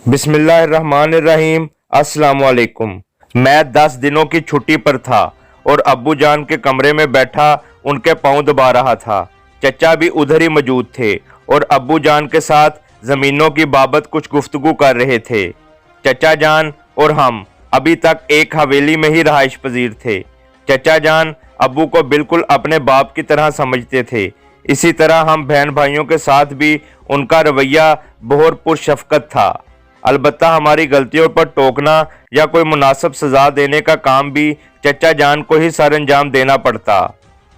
बिस्मिल्लाहिर्रहमानिर्रहीम। अस्सलाम वालेकुम। मैं 10 दिनों की छुट्टी पर था और अब्बू जान के कमरे में बैठा उनके पाँव दबा रहा था। चचा भी उधर ही मौजूद थे और अब्बू जान के साथ ज़मीनों की बाबत कुछ गुफ्तगू कर रहे थे। चचा जान और हम अभी तक एक हवेली में ही रहाइश पजीर थे। चचा जान अब्बू को बिल्कुल अपने बाप की तरह समझते थे। इसी तरह हम बहन भाइयों के साथ भी उनका रवैया बहुत पुरशफ़क़त था। अलबत्ता हमारी गलतियों पर टोकना या कोई मुनासिब सज़ा देने का काम भी चचा जान को ही सर अंजाम देना पड़ता।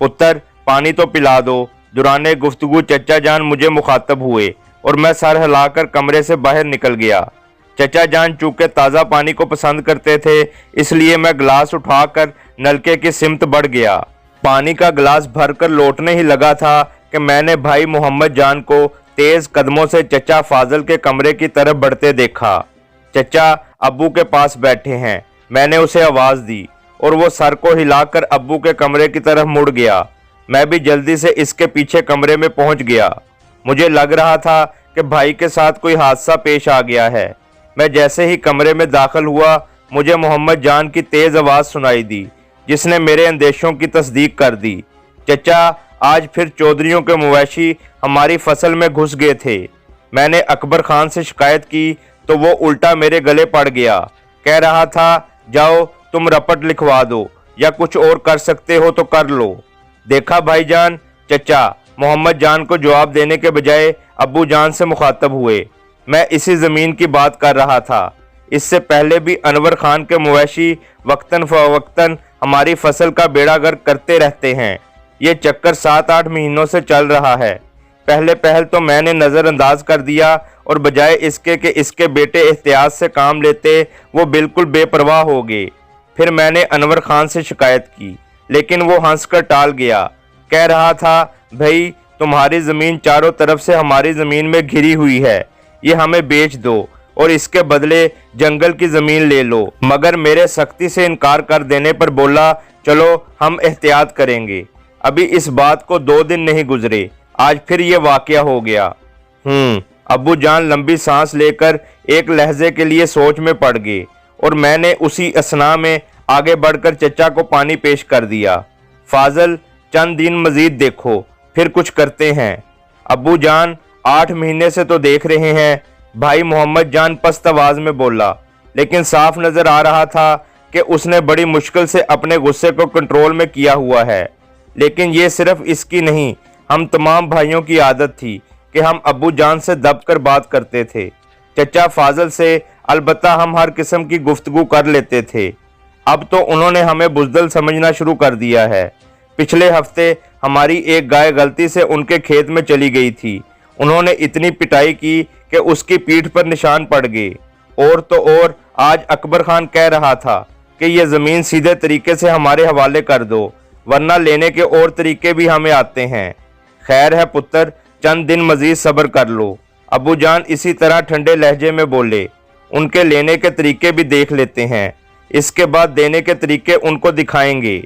पुत्र पानी तो पिला दो। दुराने गुफ्तगू चचा जान मुझे मुखातब हुए और मैं सर हिलाकर कमरे से बाहर निकल गया। चचा जान चूँकि ताज़ा पानी को पसंद करते थे, इसलिए मैं गिलास उठाकर नलके की सिमत बढ़ गया। पानी का गिलास भरकर लौटने ही लगा था कि मैंने भाई मोहम्मद जान को तेज कदमों से चचा फाजल के कमरे की तरफ बढ़ते देखा। चचा अब्बू के पास बैठे हैं। मैंने उसे आवाज़ दी और वो सर को हिलाकर अब्बू के कमरे की तरफ मुड़ गया। मैं भी जल्दी से इसके पीछे कमरे में पहुंच गया। मुझे लग रहा था कि भाई के साथ कोई हादसा पेश आ गया है। मैं जैसे ही कमरे में दाखिल हुआ, मुझे मोहम्मद जान की तेज़ आवाज़ सुनाई दी, जिसने मेरे अंदेशों की तस्दीक कर दी। चचा आज फिर चौधरियों के मवेशी हमारी फसल में घुस गए थे। मैंने अकबर खान से शिकायत की तो वो उल्टा मेरे गले पड़ गया। कह रहा था, जाओ तुम रपट लिखवा दो या कुछ और कर सकते हो तो कर लो। देखा भाईजान, चचा मोहम्मद जान को जवाब देने के बजाय अब्बू जान से मुखातब हुए। मैं इसी ज़मीन की बात कर रहा था। इससे पहले भी अनवर खान के मवेशी वक्तन फ़वक्तन हमारी फसल का बेड़ा गर्क करते रहते हैं। ये चक्कर 7-8 महीनों से चल रहा है। पहले पहल तो मैंने नज़रअंदाज कर दिया और बजाय इसके कि इसके बेटे एहतियात से काम लेते, वो बिल्कुल बेपरवाह हो गए। फिर मैंने अनवर खान से शिकायत की, लेकिन वो हंसकर टाल गया। कह रहा था, भाई तुम्हारी ज़मीन चारों तरफ से हमारी ज़मीन में घिरी हुई है, ये हमें बेच दो और इसके बदले जंगल की ज़मीन ले लो। मगर मेरे सख्ती से इनकार कर देने पर बोला, चलो हम एहतियात करेंगे। अभी इस बात को 2 दिन नहीं गुजरे, आज फिर ये वाकया हो गया। अब्बू जान लंबी सांस लेकर एक लहजे के लिए सोच में पड़ गए और मैंने उसी असना में आगे बढ़कर चचा को पानी पेश कर दिया। फाजल चंद दिन मजीद देखो, फिर कुछ करते हैं। अब्बू जान 8 महीने से तो देख रहे हैं, भाई मोहम्मद जान पस्त आवाज में बोला, लेकिन साफ नजर आ रहा था कि उसने बड़ी मुश्किल से अपने गुस्से को कंट्रोल में किया हुआ है। लेकिन ये सिर्फ इसकी नहीं, हम तमाम भाइयों की आदत थी कि हम अब्बू जान से दब कर बात करते थे। चचा फाजल से अलबत्ता हम हर किस्म की गुफ्तगू कर लेते थे। अब तो उन्होंने हमें बुज़दिल समझना शुरू कर दिया है। पिछले हफ्ते हमारी एक गाय गलती से उनके खेत में चली गई थी। उन्होंने इतनी पिटाई की कि उसकी पीठ पर निशान पड़ गए। और तो और आज अकबर खान कह रहा था कि ये ज़मीन सीधे तरीके से हमारे हवाले कर दो, वरना लेने के और तरीके भी हमें आते हैं। खैर है पुत्र, चंद दिन मजीद सब्र कर लो। अबू जान इसी तरह ठंडे लहजे में बोले। उनके लेने के तरीके भी देख लेते हैं, इसके बाद देने के तरीके उनको दिखाएंगे।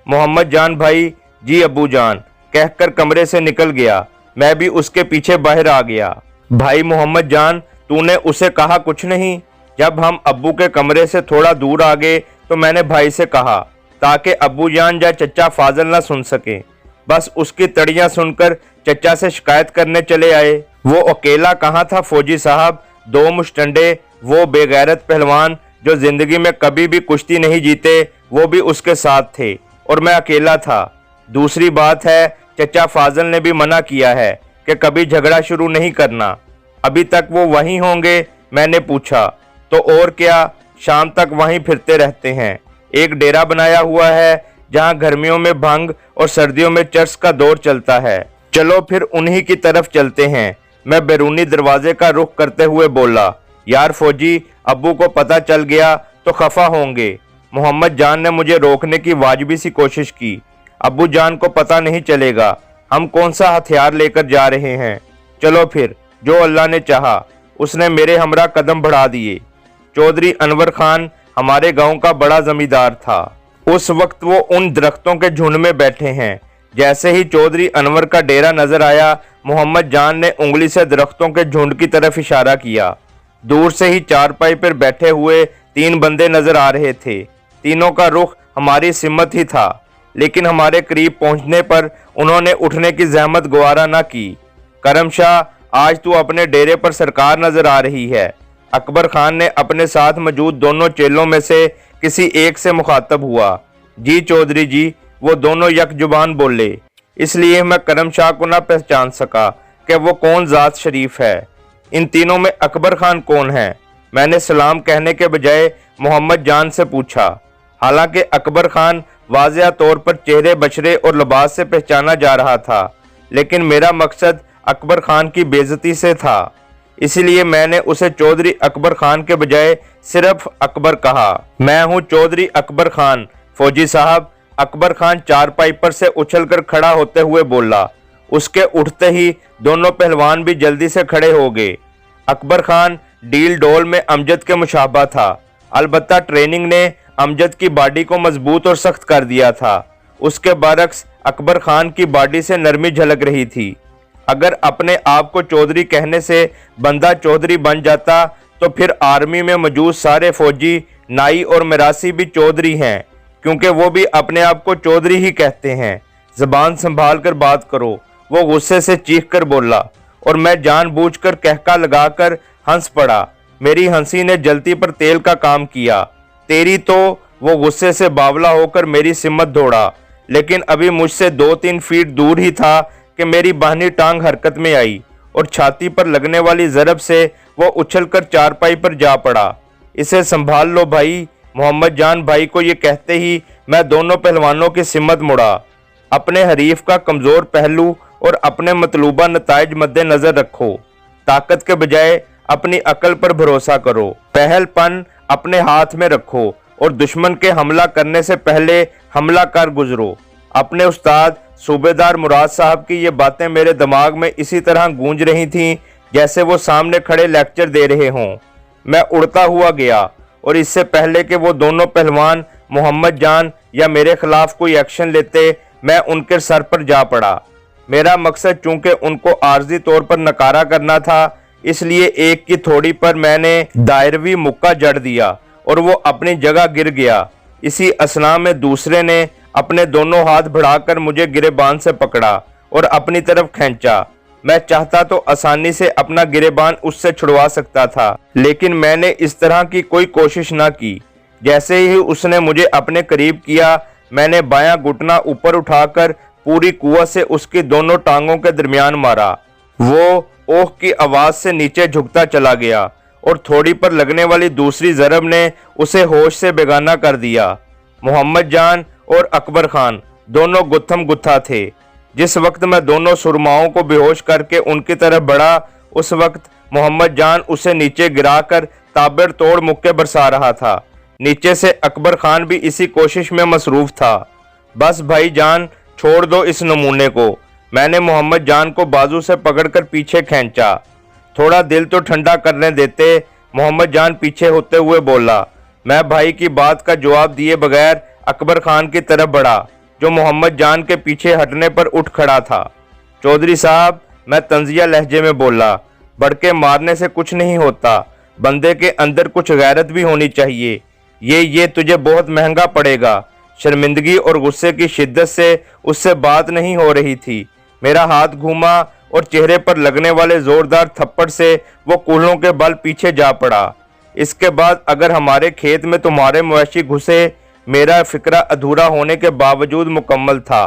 मोहम्मद जान भाई, जी अबू जान कहकर कमरे से निकल गया। मैं भी उसके पीछे बाहर आ गया। भाई मोहम्मद जान, तूने उसे कहा कुछ नहीं? जब हम अब्बू के कमरे से थोड़ा दूर आ गए तो मैंने भाई से कहा, ताकि अब्बू जान या चचा फाजल ना सुन सके। बस उसकी तड़ियां सुनकर चचा से शिकायत करने चले आए। वो अकेला कहाँ था फौजी साहब, 2 मुश्तंडे, वो बेगैरत पहलवान जो जिंदगी में कभी भी कुश्ती नहीं जीते, वो भी उसके साथ थे और मैं अकेला था। दूसरी बात है, चचा फाजल ने भी मना किया है कि कभी झगड़ा शुरू नहीं करना। अभी तक वो वहीं होंगे? मैंने पूछा। तो और क्या, शाम तक वहीं फिरते रहते हैं। एक डेरा बनाया हुआ है जहां गर्मियों में भंग और सर्दियों में चर्स का दौर चलता है। चलो फिर उन्हीं की तरफ चलते हैं। मैं बैरूनी दरवाजे का रुख करते हुए बोला। यार फौजी, अब्बू को पता चल गया तो खफा होंगे। मोहम्मद जान ने मुझे रोकने की वाजिबी सी कोशिश की। अब्बू जान को पता नहीं चलेगा हम कौन सा हथियार लेकर जा रहे हैं। चलो फिर, जो अल्लाह ने चाहा। उसने मेरे हमरा कदम बढ़ा दिए। चौधरी अनवर खान हमारे गांव का बड़ा जमींदार था। उस वक्त वो उन दरख्तों के झुंड में बैठे हैं। जैसे ही चौधरी अनवर का डेरा नजर आया, मोहम्मद जान ने उंगली से दरख्तों के झुंड की तरफ इशारा किया। दूर से ही चारपाई पर बैठे हुए 3 बंदे नजर आ रहे थे। तीनों का रुख हमारी सिमत ही था, लेकिन हमारे करीब पहुंचने पर उन्होंने उठने की जहमत गवारा न की। करम शाह, आज तू अपने डेरे पर सरकार नजर आ रही है। अकबर खान ने अपने साथ मौजूद दोनों चेलों में से किसी एक से मुखातब हुआ। जी चौधरी जी, वो दोनों यक जुबान बोले, इसलिए मैं करम शाह को न पहचान सका कि वो कौन जात शरीफ है। इन तीनों में अकबर खान कौन है? मैंने सलाम कहने के बजाय मोहम्मद जान से पूछा। हालांकि अकबर खान वाज़िया तौर पर चेहरे बशरे और लिबास से पहचाना जा रहा था, लेकिन मेरा मकसद अकबर खान की बेइज्जती से था। इसलिए मैंने उसे चौधरी अकबर खान के बजाय सिर्फ अकबर कहा। मैं हूँ चौधरी अकबर खान, फौजी साहब। अकबर खान चारपाई पर से उछलकर खड़ा होते हुए बोला। उसके उठते ही दोनों पहलवान भी जल्दी से खड़े हो गए। अकबर खान डील डोल में अमजद के मुशाबा था, अलबत्ता ट्रेनिंग ने अमजद की बॉडी को मजबूत और सख्त कर दिया था। उसके बरक्स अकबर खान की बॉडी से नरमी झलक रही थी। अगर अपने आप को चौधरी कहने से बंदा चौधरी बन जाता तो फिर आर्मी में मौजूद सारे फौजी, नाई और मिरासी भी चौधरी हैं, क्योंकि वो भी अपने आप को चौधरी ही कहते हैं। जबान संभाल कर बात करो, वो गुस्से से चीख कर बोला, और मैं जानबूझकर कहका लगाकर हंस पड़ा। मेरी हंसी ने जलती पर तेल का काम किया। तेरी तो, वो गुस्से से बावला होकर मेरी सिमत दौड़ा, लेकिन अभी मुझसे 2-3 फीट दूर ही था कि मेरी बाहनी टांग हरकत में आई और छाती पर लगने वाली जरब से वो उछलकर चारपाई पर जा पड़ा। इसे संभाल लो भाई। मोहम्मद जान भाई को ये कहते ही मैं दोनों पहलवानों की सिमत मुड़ा। अपने हरीफ का कमजोर पहलू और अपने मतलूबा नताइज मद्देनजर रखो। ताकत के बजाय अपनी अकल पर भरोसा करो। पहलपन अपने हाथ में रखो और दुश्मन के हमला करने से पहले हमला कर गुजरो। अपने उस्ताद सूबेदार मुराद साहब की ये बातें मेरे दिमाग में इसी तरह गूंज रही थीं जैसे वो सामने खड़े लेक्चर दे रहे हों। मैं उड़ता हुआ गया और इससे पहले कि वो दोनों पहलवान मोहम्मद जान या मेरे खिलाफ कोई एक्शन लेते, मैं उनके सर पर जा पड़ा। मेरा मकसद चूंकि उनको आर्जी तौर पर नकारा करना था, इसलिए एक की थोड़ी पर मैंने दायरवी मुक्का जड़ दिया और वो अपनी जगह गिर गया। इसी असना में दूसरे ने अपने दोनों हाथ बढ़ाकर मुझे गिरेबान से पकड़ा और अपनी तरफ खींचा। मैं चाहता तो आसानी से अपना गिरेबान उससे छुड़वा सकता था, लेकिन मैंने इस तरह की कोई कोशिश ना की। जैसे ही उसने मुझे अपने करीब किया, मैंने बायां घुटना ऊपर उठाकर पूरी कुव्वत से उसकी दोनों टांगों के दरमियान मारा। वो ओह की आवाज से नीचे झुकता चला गया और थोड़ी पर लगने वाली दूसरी जरब ने उसे होश से बेगाना कर दिया। मोहम्मद जान और अकबर खान दोनों गुत्थम गुत्था थे। जिस वक्त मैं दोनों सुरमाओं को बेहोश करके उनकी तरफ बढ़ा, उस वक्त मोहम्मद जान उसे नीचे गिराकर ताबड़तोड़ मुक्के बरसा रहा था। नीचे से अकबर खान भी इसी कोशिश में मसरूफ था। बस भाई जान, छोड़ दो इस नमूने को। मैंने मोहम्मद जान को बाजू से पकड़कर पीछे खींचा। थोड़ा दिल तो ठंडा करने देते। मोहम्मद जान पीछे होते हुए बोला। मैं भाई की बात का जवाब दिए बगैर अकबर खान की तरफ बढ़ा, जो मोहम्मद जान के पीछे हटने पर उठ खड़ा था। चौधरी साहब, मैं तंजिया लहजे में बोला, बढ़के मारने से कुछ नहीं होता। बंदे के अंदर कुछ गैरत भी होनी चाहिए। ये तुझे बहुत महंगा पड़ेगा। शर्मिंदगी और गुस्से की शिद्दत से उससे बात नहीं हो रही थी। मेरा हाथ घूमा और चेहरे पर लगने वाले जोरदार थप्पड़ से वो कूल्हों के बल पीछे जा पड़ा। इसके बाद अगर हमारे खेत में तुम्हारे मवेशी घुसे, मेरा फिक्रा अधूरा होने के बावजूद मुकम्मल था।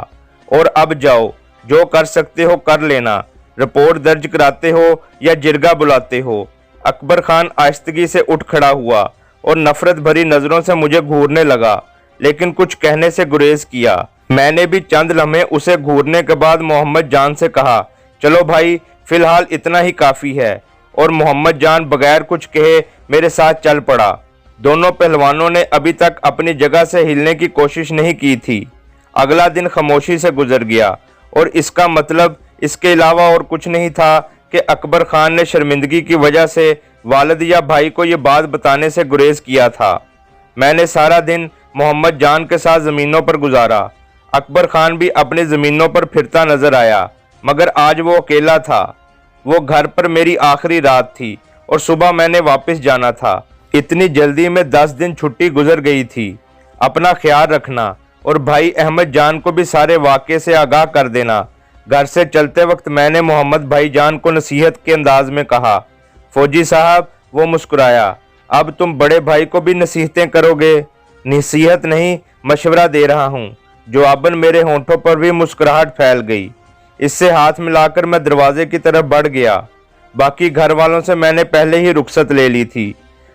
और अब जाओ, जो कर सकते हो कर लेना। रिपोर्ट दर्ज कराते हो या जिरगा बुलाते हो। अकबर खान आहिस्तगी से उठ खड़ा हुआ और नफरत भरी नजरों से मुझे घूरने लगा, लेकिन कुछ कहने से गुरेज किया। मैंने भी चंद लम्हे उसे घूरने के बाद मोहम्मद जान से कहा, चलो भाई, फिलहाल इतना ही काफी है। और मोहम्मद जान बगैर कुछ कहे मेरे साथ चल पड़ा। दोनों पहलवानों ने अभी तक अपनी जगह से हिलने की कोशिश नहीं की थी। अगला दिन खामोशी से गुजर गया और इसका मतलब इसके अलावा और कुछ नहीं था कि अकबर खान ने शर्मिंदगी की वजह से वालिद या भाई को ये बात बताने से गुरेज किया था। मैंने सारा दिन मोहम्मद जान के साथ ज़मीनों पर गुजारा। अकबर खान भी अपनी ज़मीनों पर फिरता नजर आया, मगर आज वो अकेला था। वो घर पर मेरी आखिरी रात थी और सुबह मैंने वापस जाना था। इतनी जल्दी में 10 दिन छुट्टी गुजर गई थी। अपना ख्याल रखना और भाई अहमद जान को भी सारे वाक़े से आगाह कर देना। घर से चलते वक्त मैंने मोहम्मद भाई जान को नसीहत के अंदाज में कहा। फौजी साहब वो मुस्कुराया। अब तुम बड़े भाई को भी नसीहतें करोगे? नसीहत नहीं, मशवरा दे रहा हूँ। जवाबन मेरे होंठों पर भी मुस्कुराहट फैल गई। इससे हाथ मिलाकर मैं दरवाजे की तरफ बढ़ गया। बाकी घर वालों से मैंने पहले ही रुखसत ले ली थी।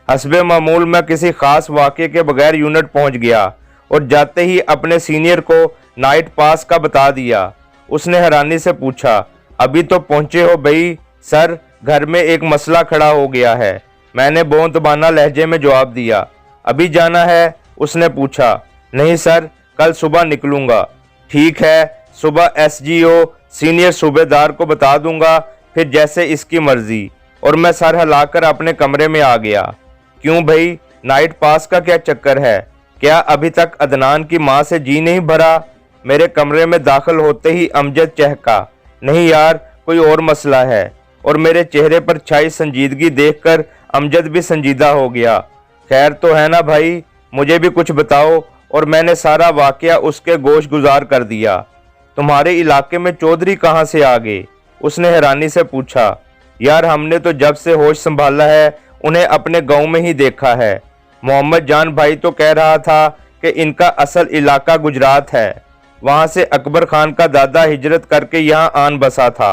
हस्बे मामूल मैं किसी खास वाक़े के बगैर यूनिट पहुंच गया और जाते ही अपने सीनियर को नाइट पास का बता दिया। उसने हैरानी से पूछा, अभी तो पहुंचे हो भई? सर, घर में एक मसला खड़ा हो गया है। मैंने बोंतबाना लहजे में जवाब दिया। अभी जाना है? उसने पूछा। नहीं सर, कल सुबह निकलूंगा। ठीक है, सुबह एसजीओ सीनियर सूबेदार को बता दूंगा, फिर जैसे इसकी मर्जी। और मैं सर हिलाकर अपने कमरे में आ गया। क्यों भाई, नाइट पास का क्या चक्कर है? क्या अभी तक अदनान की माँ से जी नहीं भरा? मेरे कमरे में दाखिल होते ही अमजद चहका। नहीं यार, कोई और मसला है। और मेरे चेहरे पर छाई संजीदगी देखकर अमजद भी संजीदा हो गया। खैर तो है ना भाई, मुझे भी कुछ बताओ। और मैंने सारा वाकया उसके गोश गुजार कर दिया। तुम्हारे इलाके में चौधरी कहाँ से आ गए? उसने हैरानी से पूछा। यार, हमने तो जब से होश संभाला है उन्हें अपने गांव में ही देखा है। मोहम्मद जान भाई तो कह रहा था कि इनका असल इलाका गुजरात है। वहां से अकबर खान का दादा हिजरत करके यहाँ आन बसा था,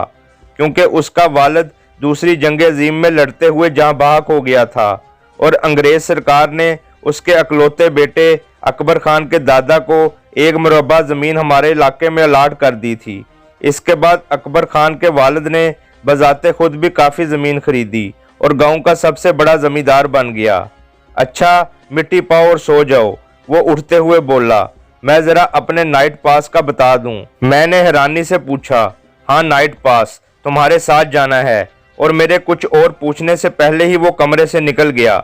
क्योंकि उसका वालिद दूसरी जंग अजीम में लड़ते हुए जहाँ बहक हो गया था और अंग्रेज सरकार ने उसके अकलौते बेटे अकबर खान के दादा को एक मुरब्बा ज़मीन हमारे इलाके में अलाट कर दी थी। इसके बाद अकबर खान के वालिद ने बजाते खुद भी काफ़ी ज़मीन खरीदी और गांव का सबसे बड़ा ज़मींदार बन गया। अच्छा, मिट्टी पाओ और सो जाओ, वो उठते हुए बोला। मैं ज़रा अपने नाइट पास का बता दूं। मैंने हैरानी से पूछा। हाँ, नाइट पास तुम्हारे साथ जाना है। और मेरे कुछ और पूछने से पहले ही वो कमरे से निकल गया।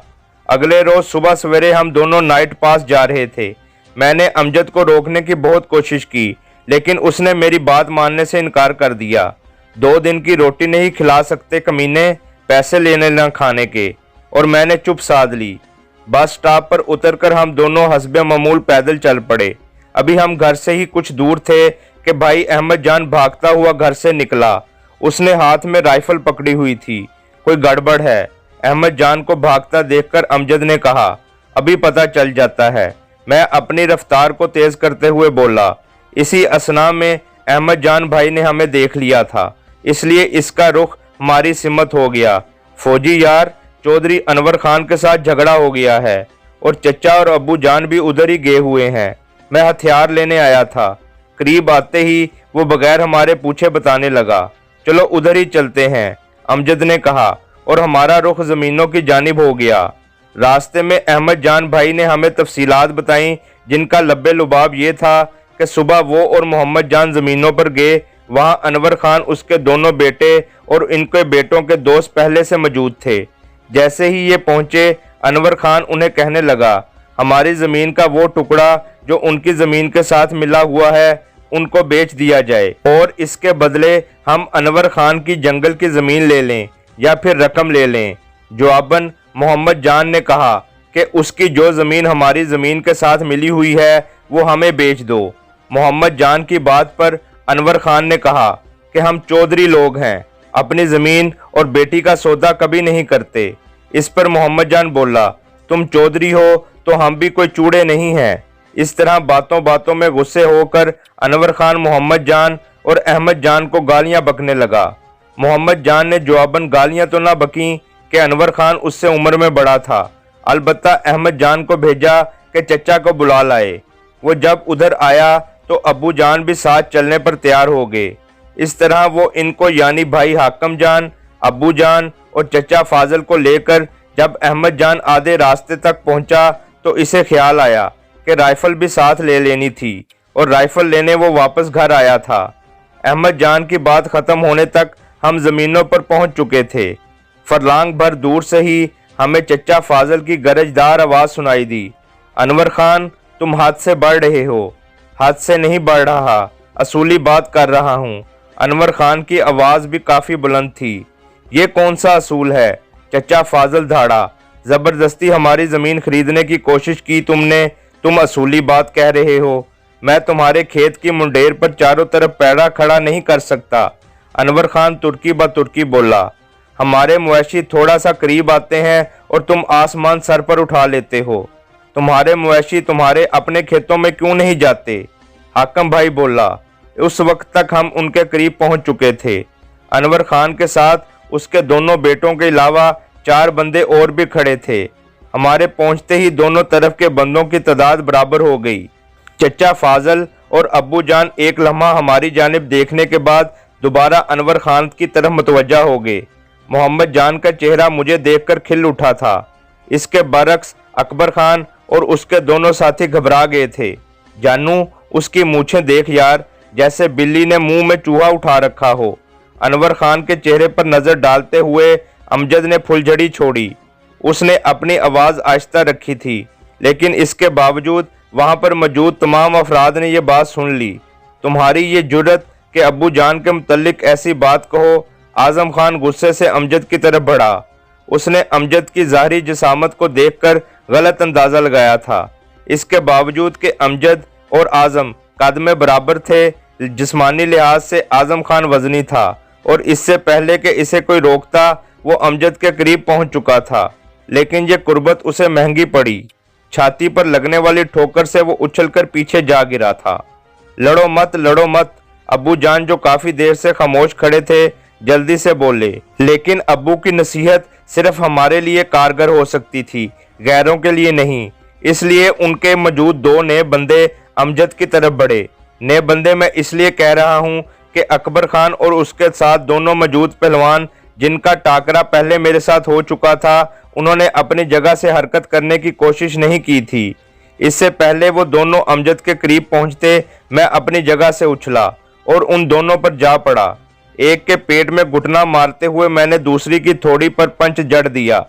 अगले रोज सुबह सवेरे हम दोनों नाइट पास जा रहे थे। मैंने अमजद को रोकने की बहुत कोशिश की, लेकिन उसने मेरी बात मानने से इनकार कर दिया। 2 दिन की रोटी नहीं खिला सकते कमीने, पैसे लेने न खाने के। और मैंने चुप साध ली। बस स्टॉप पर उतरकर हम दोनों हस्बे मामूल पैदल चल पड़े। अभी हम घर से ही कुछ दूर थे कि भाई अहमद जान भागता हुआ घर से निकला। उसने हाथ में राइफल पकड़ी हुई थी। कोई गड़बड़ है। अहमद जान को भागता देखकर अमजद ने कहा, अभी पता चल जाता है। मैं अपनी रफ्तार को तेज करते हुए बोला। इसी असना में अहमद जान भाई ने हमें देख लिया था, इसलिए इसका रुख हमारी सिमत हो गया। फौजी यार, चौधरी अनवर खान के साथ झगड़ा हो गया है और चचा और अब्बू जान भी उधर ही गए हुए हैं। मैं हथियार लेने आया था। करीब आते ही वो बगैर हमारे पूछे बताने लगा। चलो उधर ही चलते हैं, अमजद ने कहा और हमारा रुख जमीनों की जानिब हो गया। रास्ते में अहमद जान भाई ने हमें तफसीलात बताई, जिनका लब्बे लुबाब ये था कि सुबह वो और मोहम्मद जान जमीनों पर गए। वहां अनवर खान, उसके दोनों बेटे और इनके बेटों के दोस्त पहले से मौजूद थे। जैसे ही ये पहुंचे, अनवर खान उन्हें कहने लगा, हमारी जमीन का वो टुकड़ा जो उनकी जमीन के साथ मिला हुआ है उनको बेच दिया जाए और इसके बदले हम अनवर खान की जंगल की जमीन ले लें या फिर रकम ले लें। जवाबन मोहम्मद जान ने कहा कि उसकी जो जमीन हमारी जमीन के साथ मिली हुई है वो हमें बेच दो। मोहम्मद जान की बात पर अनवर खान ने कहा कि हम चौधरी लोग हैं, अपनी जमीन और बेटी का सौदा कभी नहीं करते। इस पर मोहम्मद जान बोला, तुम चौधरी हो तो हम भी कोई चूड़े नहीं हैं। इस तरह बातों बातों में गुस्से होकर अनवर खान मोहम्मद जान और अहमद जान को गालियां बकने लगा। मोहम्मद जान ने जवाबन गालियां तो ना बकी कि अनवर खान उससे उम्र में बड़ा था। अलबत्ता अहमद जान को भेजा कि चचा को बुला लाए। वो जब उधर आया तो अब्बू जान भी साथ चलने पर तैयार हो गए। इस तरह वो इनको यानी भाई हाकम जान, अब्बू जान और चचा फाजल को लेकर जब अहमद जान आधे रास्ते तक पहुंचा तो इसे ख्याल आया कि राइफल भी साथ ले लेनी थी और राइफल लेने वो वापस घर आया था। अहमद जान की बात खत्म होने तक हम जमीनों पर पहुंच चुके थे। फरलांग भर दूर से ही हमें चचा फाजल की गरजदार आवाज सुनाई दी, अनवर खान तुम हाथ से बढ़ रहे हो। हाथ से नहीं बढ़ रहा, असूली बात कर रहा हूँ। अनवर खान की आवाज भी काफी बुलंद थी। ये कौन सा असूल है? चचा फाजल धाड़ा, जबरदस्ती हमारी जमीन खरीदने की कोशिश की तुमने, तुम असूली बात कह रहे हो। मैं तुम्हारे खेत की मुंडेर पर चारों तरफ पैड़ा खड़ा नहीं कर सकता। अनवर खान तुर्की ब तुर्की बोला। हमारे मवेशी थोड़ा सा करीब आते हैं और तुम आसमान सर पर उठा लेते हो। तुम्हारे मवेशी तुम्हारे अपने खेतों में क्यों नहीं जाते? हाकम भाई बोला। उस वक्त तक हम उनके करीब पहुंच चुके थे। अनवर खान के साथ उसके दोनों बेटों के अलावा 4 बंदे और भी खड़े थे। हमारे पहुंचते ही दोनों तरफ के बंदों की तादाद बराबर हो गई। चचा फाजल और अब्बू जान एक लम्हा हमारी जानिब देखने के बाद दोबारा अनवर खान की तरफ मुतवज्जा हो गए। मोहम्मद जान का चेहरा मुझे देखकर खिल उठा था। इसके बरक्स अकबर खान और उसके दोनों साथी घबरा गए थे। जानू, उसकी मूछें देख यार, जैसे बिल्ली ने मुंह में चूहा उठा रखा हो। अनवर खान के चेहरे पर नजर डालते हुए अमजद ने फुलझड़ी छोड़ी। उसने अपनी आवाज आहिस्ता रखी थी, लेकिन इसके बावजूद वहां पर मौजूद तमाम अफराद ने यह बात सुन ली। तुम्हारी ये जुर्रत कि अब्बू जान के मुतल्लिक ऐसी बात कहो। आजम खान गुस्से से अमजद की तरफ बढ़ा। उसने अमजद की ज़ाहिरी जिसामत को देखकर गलत अंदाज़ा लगाया था। इसके बावजूद कि अमजद और आजम कद में बराबर थे, जिस्मानी लिहाज से आजम खान वजनी था और इससे पहले कि इसे कोई रोकता वो अमजद के करीब पहुंच चुका था। लेकिन ये कुर्बत उसे महंगी पड़ी। छाती पर लगने वाली ठोकर से वो उछलकर पीछे जा गिरा था। लड़ो मत, लड़ो मत। अब्बू जान जो काफी देर से खामोश खड़े थे जल्दी से बोले। लेकिन अब्बू की नसीहत सिर्फ हमारे लिए कारगर हो सकती थी, गैरों के लिए नहीं। इसलिए उनके मौजूद 2 नए बंदे अमजद की तरफ बढ़े। नए बंदे मैं इसलिए कह रहा हूं कि अकबर खान और उसके साथ दोनों मौजूद पहलवान जिनका टाकरा पहले मेरे साथ हो चुका था, उन्होंने अपनी जगह से हरकत करने की कोशिश नहीं की थी। इससे पहले वो दोनों अमजद के करीब पहुंचते, मैं अपनी जगह से उछला और उन दोनों पर जा पड़ा। एक के पेट में घुटना मारते हुए मैंने दूसरी की थोड़ी पर पंच जड़ दिया।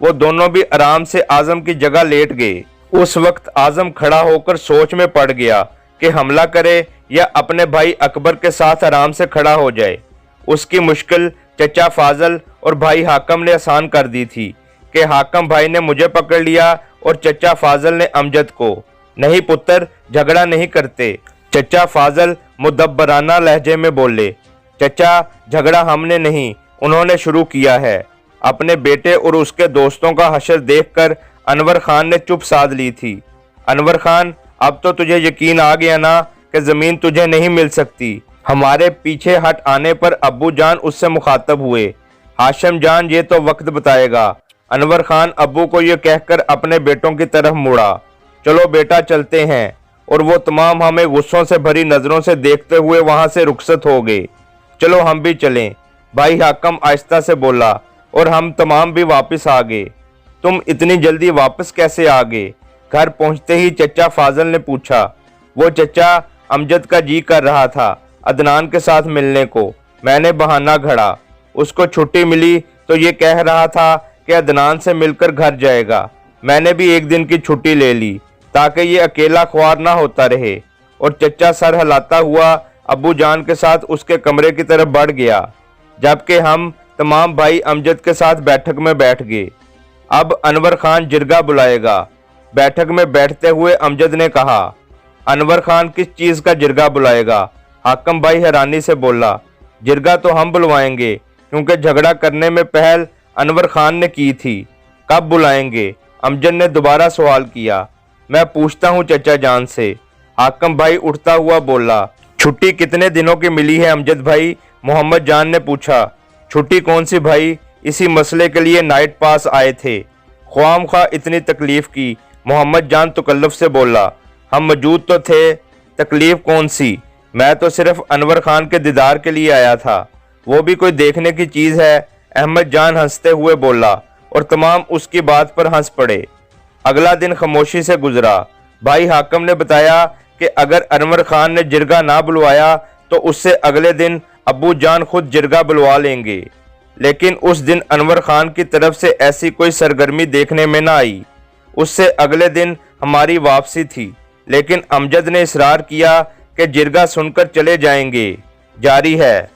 वो दोनों भी आराम से आजम की जगह लेट गए। उस वक्त आजम खड़ा होकर सोच में पड़ गया कि हमला करे या अपने भाई अकबर के साथ आराम से खड़ा हो जाए। उसकी मुश्किल चचा फाजल और भाई हाकम ने आसान कर दी थी कि हाकम भाई ने मुझे पकड़ लिया और चचा फाजल ने अमजद को। नहीं पुत्र, झगड़ा नहीं करते। चचा फाजल मुदब्बराना लहजे में बोले। चचा, झगड़ा हमने नहीं, उन्होंने शुरू किया है। अपने बेटे और उसके दोस्तों का हशर देखकर अनवर खान ने चुप साध ली थी। अनवर खान, अब तो तुझे यकीन आ गया ना कि जमीन तुझे नहीं मिल सकती। हमारे पीछे हट आने पर अब्बू जान उससे मुखातब हुए। हाशिम जान, ये तो वक्त बताएगा। अनवर खान अब्बू को ये कहकर अपने बेटों की तरफ मुड़ा। चलो बेटा, चलते हैं। और वो तमाम हमें गुस्सों से भरी नजरों से देखते हुए वहां से रुखसत हो गए। चलो हम भी चलें, भाई हाकम आहिस्ता से बोला, और हम तमाम भी वापस आ गए। तुम इतनी जल्दी वापस कैसे आ गए? घर पहुंचते ही चचा फाजल ने पूछा। वो चचा, अमजद का जी कर रहा था अदनान के साथ मिलने को। मैंने बहाना घड़ा। उसको छुट्टी मिली तो ये कह रहा था कि अदनान से मिलकर घर जाएगा। मैंने भी एक दिन की छुट्टी ले ली ताकि ये अकेला ख्वार ना होता रहे। और चचा सर हिलाता हुआ अब्बू जान के साथ उसके कमरे की तरफ बढ़ गया, जबकि हम तमाम भाई अमजद के साथ बैठक में बैठ गए। अब अनवर खान जिरगा बुलाएगा। बैठक में बैठते हुए अमजद ने कहा। अनवर खान किस चीज का जिरगा बुलाएगा? हाकम भाई हैरानी से बोला। जिरगा तो हम बुलवाएंगे, क्योंकि झगड़ा करने में पहल अनवर खान ने की थी। कब बुलाएंगे? अमजद ने दोबारा सवाल किया। मैं पूछता हूँ चचा जान से। हाकम भाई उठता हुआ बोला। छुट्टी कितने दिनों की मिली है अमजद भाई? मोहम्मद जान ने पूछा। छुट्टी कौन सी भाई, इसी मसले के लिए नाइट पास आए थे। ख्वाम खा इतनी तकलीफ की, मोहम्मद जान तकल्लुफ से बोला। हम मौजूद तो थे, तकलीफ कौन सी? मैं तो सिर्फ अनवर खान के दीदार के लिए आया था, वो भी कोई देखने की चीज है? अहमद जान हंसते हुए बोला और तमाम उसकी बात पर हंस पड़े। अगला दिन खामोशी से गुजरा। भाई हाकम ने बताया कि अगर अनवर खान ने जिरगा ना बुलवाया तो उससे अगले दिन अब्बू जान खुद जिरगा बुलवा लेंगे। लेकिन उस दिन अनवर खान की तरफ से ऐसी कोई सरगर्मी देखने में ना आई। उससे अगले दिन हमारी वापसी थी, लेकिन अमजद ने इसरार किया कि जिरगा सुनकर चले जाएंगे। जारी है।